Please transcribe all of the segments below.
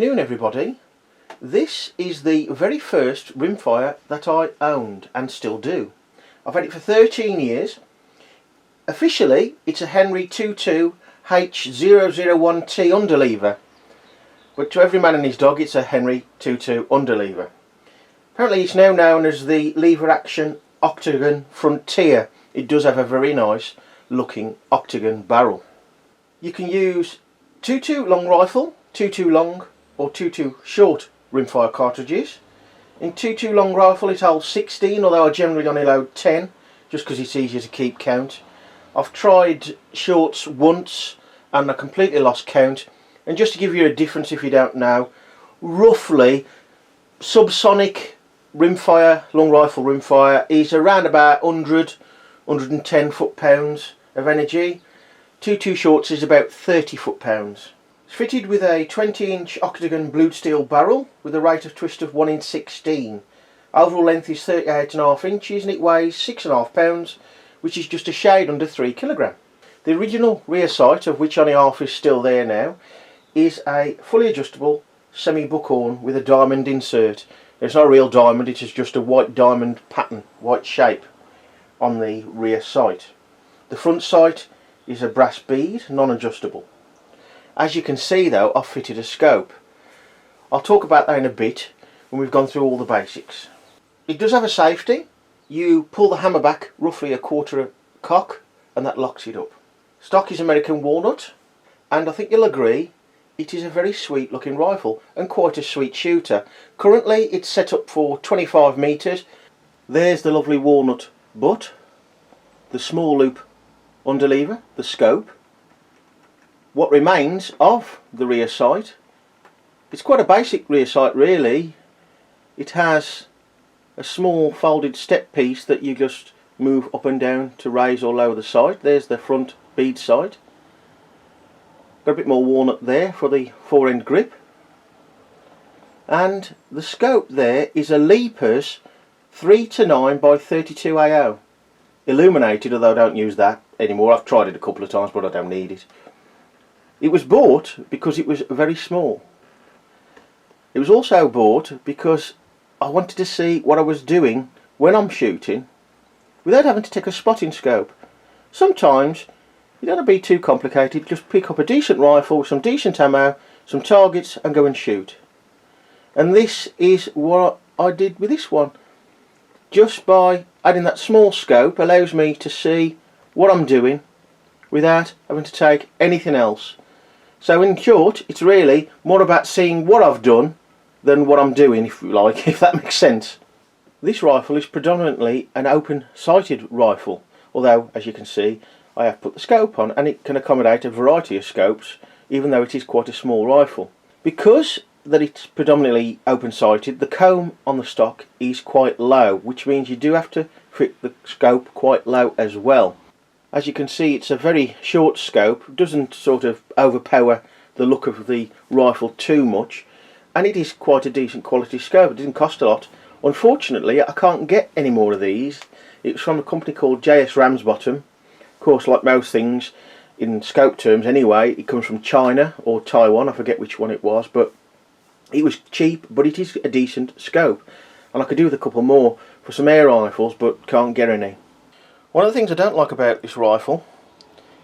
afternoon everybody. This is the very first rimfire that I owned and still do. I've had it for 13 years. Officially it's a Henry 22 H001T underlever, but to every man and his dog it's a Henry 22 underlever. Apparently it's now known as the lever action octagon frontier. It does have a very nice looking octagon barrel. You can use 22 long rifle, 22 long or 22 short rimfire cartridges. In 22 long rifle it holds 16, although I generally only load 10 just because it's easier to keep count. I've tried shorts once and I completely lost count, and just to give you a difference if you don't know, roughly subsonic rimfire, long rifle rimfire is around about 110 foot-pounds of energy. 22 shorts is about 30 foot-pounds. It's fitted with a 20-inch octagon blued steel barrel with a rate of twist of 1 in 16. Overall length is 38.5 inches and it weighs 6.5 pounds, which is just a shade under 3 kilograms. The original rear sight, of which only half is still there now, is a fully adjustable semi-buckhorn with a diamond insert. It's not a real diamond, it is just a white diamond pattern, white shape on the rear sight. The front sight is a brass bead, non-adjustable. As you can see though, I've fitted a scope. I'll talk about that in a bit when we've gone through all the basics. It does have a safety. You pull the hammer back roughly a quarter cock and that locks it up. Stock is American walnut, and I think you'll agree it is a very sweet looking rifle and quite a sweet shooter. Currently it's set up for 25 metres. There's the lovely walnut butt, the small loop underlever, the scope, what remains of the rear sight. It's quite a basic rear sight really. It has a small folded step piece that you just move up and down to raise or lower the sight. There's the front bead sight. Got a bit more walnut there for the fore-end grip. And the scope there is a Leapers 3-9 by 32 AO. Illuminated, although I don't use that anymore. I've tried it a couple of times but I don't need it. It was bought because it was very small. It was also bought because I wanted to see what I was doing when I'm shooting without having to take a spotting scope. Sometimes you don't have to be too complicated, just pick up a decent rifle with some decent ammo, some targets and go and shoot. And this is what I did with this one. Just by adding that small scope allows me to see what I'm doing without having to take anything else. So in short, it's really more about seeing what I've done than what I'm doing, if you like, if that makes sense. This rifle is predominantly an open-sighted rifle, although as you can see I have put the scope on and it can accommodate a variety of scopes, even though it is quite a small rifle. Because that it's predominantly open-sighted, the comb on the stock is quite low, which means you do have to fit the scope quite low as well. As you can see, it's a very short scope, doesn't sort of overpower the look of the rifle too much, and it is quite a decent quality scope. It didn't cost a lot. Unfortunately I can't get any more of these. It's from a company called JS Ramsbottom. Of course, like most things in scope terms anyway, it comes from China or Taiwan, I forget which one it was, but it was cheap, but it is a decent scope. And I could do with a couple more for some air rifles, but can't get any. One of the things I don't like about this rifle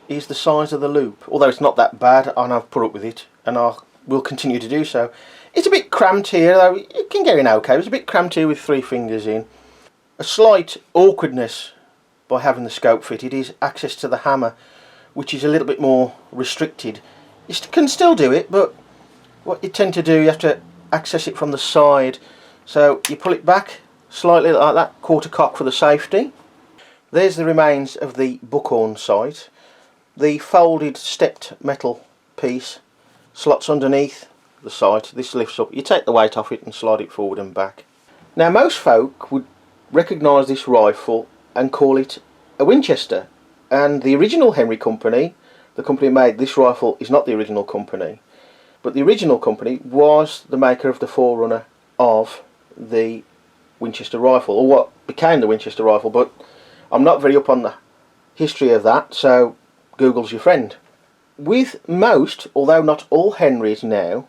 is the size of the loop. Although it's not that bad and I've put up with it and I will continue to do so. It's a bit cramped here, though it can get in okay. It's a bit cramped here with 3 fingers in. A slight awkwardness by having the scope fitted is access to the hammer, which is a little bit more restricted. You can still do it, but what you tend to do, you have to access it from the side. So you pull it back slightly like that, quarter cock for the safety. There's the remains of the buckhorn sight. The folded stepped metal piece slots underneath the sight. This lifts up. You take the weight off it and slide it forward and back. Now most folk would recognise this rifle and call it a Winchester, and the original Henry company, the company that made this rifle, is not the original company, but the original company was the maker of the forerunner of the Winchester rifle, or what became the Winchester rifle, but I'm not very up on the history of that, so Google's your friend. With most, although not all Henrys now,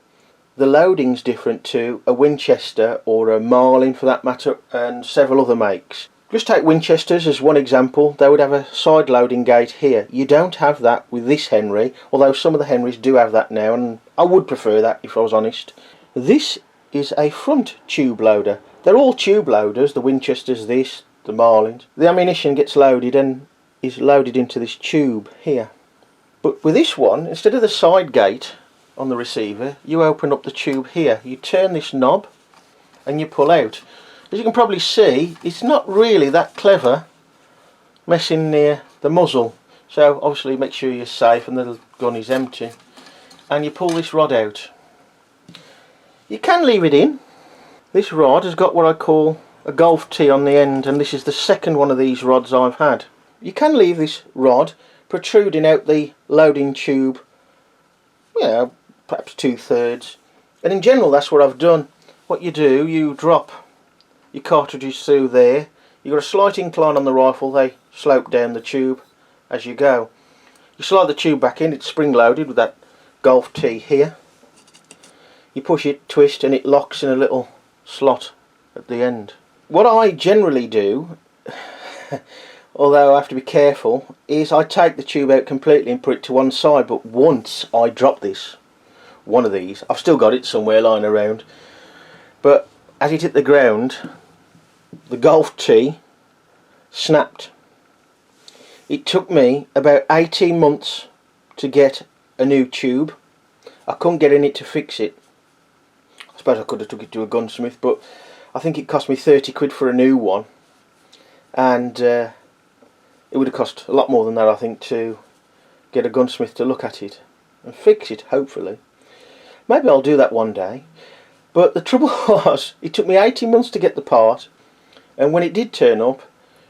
the loading's different to a Winchester or a Marlin for that matter, and several other makes. Just take Winchesters as one example. They would have a side loading gate here. You don't have that with this Henry, although some of the Henrys do have that now, and I would prefer that if I was honest. This is a front tube loader. They're all tube loaders, the Winchesters, this, the Marlins. The ammunition gets loaded and is loaded into this tube here. But with this one, instead of the side gate on the receiver, you open up the tube here. You turn this knob and you pull out. As you can probably see, it's not really that clever messing near the muzzle. So obviously make sure you're safe and the gun is empty. And you pull this rod out. You can leave it in. This rod has got what I call a golf tee on the end, and this is the second one of these rods I've had. You can leave this rod protruding out the loading tube, you know, perhaps 2/3. And in general that's what I've done. What you do, you drop your cartridges through there. You've got a slight incline on the rifle, they slope down the tube as you go. You slide the tube back in, it's spring loaded with that golf tee here. You push it, twist, and it locks in a little slot at the end. What I generally do, although I have to be careful, is I take the tube out completely and put it to one side. But once I drop this, one of these, I've still got it somewhere lying around, but as it hit the ground, the golf tee snapped. It took me about 18 months to get a new tube. I couldn't get in it to fix it. I suppose I could have took it to a gunsmith, but I think it cost me 30 quid for a new one, and it would have cost a lot more than that, I think, to get a gunsmith to look at it and fix it, hopefully. Maybe I'll do that one day. But the trouble was, it took me 18 months to get the part, and when it did turn up,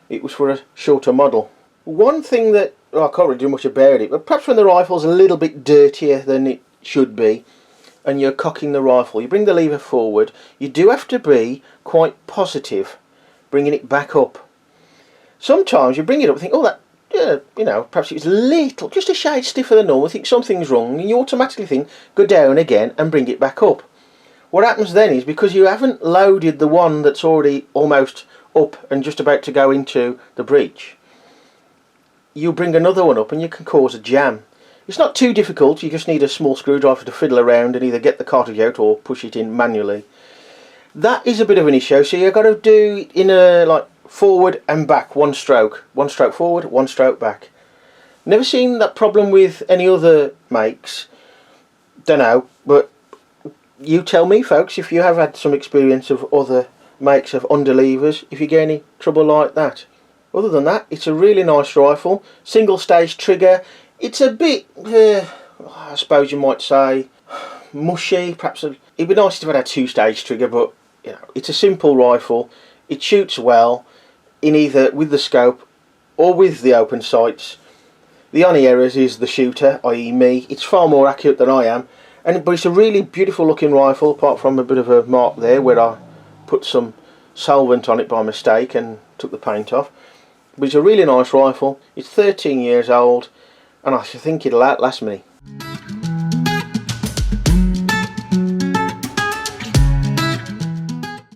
it was for a shorter model. One thing that, well, I can't really do much about it, but perhaps when the rifle's a little bit dirtier than it should be, and you're cocking the rifle, you bring the lever forward, you do have to be quite positive bringing it back up. Sometimes you bring it up and think, oh, that, you know, perhaps it's little, just a shade stiffer than normal, think something's wrong, and you automatically think, go down again and bring it back up. What happens then is, because you haven't loaded the one that's already almost up and just about to go into the breech, you bring another one up and you can cause a jam. It's not too difficult, you just need a small screwdriver to fiddle around and either get the cartridge out or push it in manually. That is a bit of an issue, so you've got to do it in a, like, forward and back, one stroke forward, one stroke back. Never seen that problem with any other makes, don't know, but you tell me, folks, if you have had some experience of other makes of underlevers, if you get any trouble like that. Other than that, it's a really nice rifle, single stage trigger. It's a bit, I suppose you might say, mushy. Perhaps it'd be nice if it had a two-stage trigger, but you know, it's a simple rifle. It shoots well in either with the scope or with the open sights. The only errors is the shooter, i.e. me. It's far more accurate than I am, but it's a really beautiful looking rifle, apart from a bit of a mark there where I put some solvent on it by mistake and took the paint off. But it's a really nice rifle. It's 13 years old, and I think it'll outlast me.